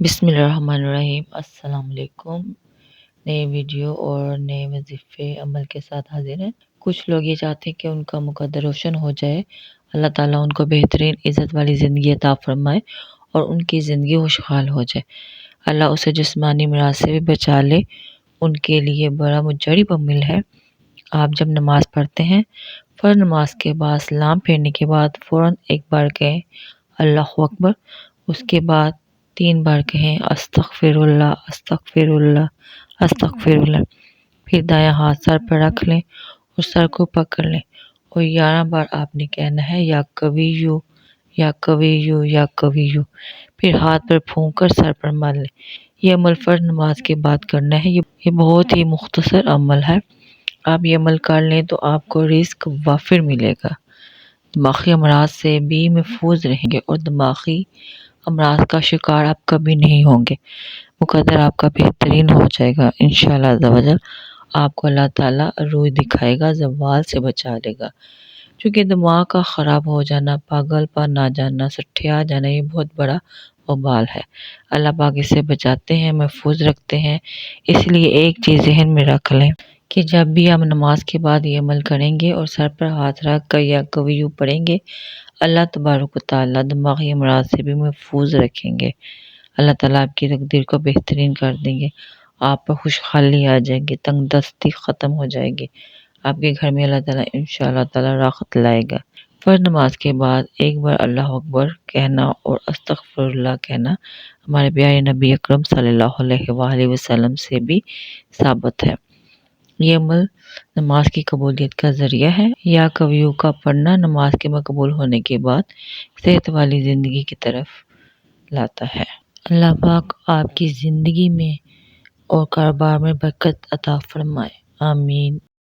بسم اللہ الرحمن الرحیم۔ السلام علیکم۔ نئے ویڈیو اور نئے وظیفے عمل کے ساتھ حاضر ہیں۔ کچھ لوگ یہ چاہتے ہیں کہ ان کا مقدر روشن ہو جائے، اللہ تعالیٰ ان کو بہترین عزت والی زندگی عطا فرمائے اور ان کی زندگی خوشحال ہو جائے، اللہ اسے جسمانی امراض سے بھی بچا لے۔ ان کے لیے بڑا مجرب عمل ہے، آپ جب نماز پڑھتے ہیں، فرض نماز کے بعد سلام پھیرنے کے بعد فوراً ایک بار کہیں اللہ اکبر، اس کے بعد 3 بار کہیں استغفر اللہ استغفر اللہ استغفر اللہ، پھر دایاں ہاتھ سر پر رکھ لیں اور سر کو پکڑ لیں اور 11 بار آپ نے کہنا ہے یا قویو یا قویو یا قویو، پھر ہاتھ پر پھونک کر سر پر مار لیں۔ یہ عمل فرض نماز کے بعد کرنا ہے۔ یہ بہت ہی مختصر عمل ہے، آپ یہ عمل کر لیں تو آپ کو رزق وافر ملے گا، دماغی امراض سے بھی محفوظ رہیں گے اور دماغی امراض کا شکار آپ کبھی نہیں ہوں گے، مقدر آپ کا بہترین ہو جائے گا انشاءاللہ عز و جل۔ آپ کو اللہ تعالیٰ روح دکھائے گا، زوال سے بچا لے گا، کیونکہ دماغ کا خراب ہو جانا، پاگل پن نہ جانا، سٹھیا جانا، یہ بہت بڑا وبال ہے۔ اللہ پاک اس سے بچاتے ہیں، محفوظ رکھتے ہیں۔ اس لیے ایک چیز ذہن میں رکھ لیں کہ جب بھی آپ نماز کے بعد یہ عمل کریں گے اور سر پر ہاتھ رکھ کر یا قویو پڑھیں گے، اللہ تبارک و تعالیٰ دماغی امراض سے بھی محفوظ رکھیں گے، اللہ تعالیٰ آپ کی تقدیر کو بہترین کر دیں گے، آپ پر خوشحالی آ جائے گی، تنگ دستی ختم ہو جائے گی، آپ کے گھر میں اللہ تعالیٰ انشاءاللہ تعالیٰ راحت لائے گا۔ فرض نماز کے بعد ایک بار اللہ اکبر کہنا اور استغفر اللہ کہنا ہمارے پیارے نبی اکرم صلی اللہ علیہ وآلہ وسلم سے بھی ثابت ہے۔ یہ عمل نماز کی قبولیت کا ذریعہ ہے۔ یا قویو کا پڑھنا نماز کے مقبول ہونے کے بعد صحت والی زندگی کی طرف لاتا ہے۔ اللہ پاک آپ کی زندگی میں اور کاروبار میں برکت عطا فرمائے، آمین۔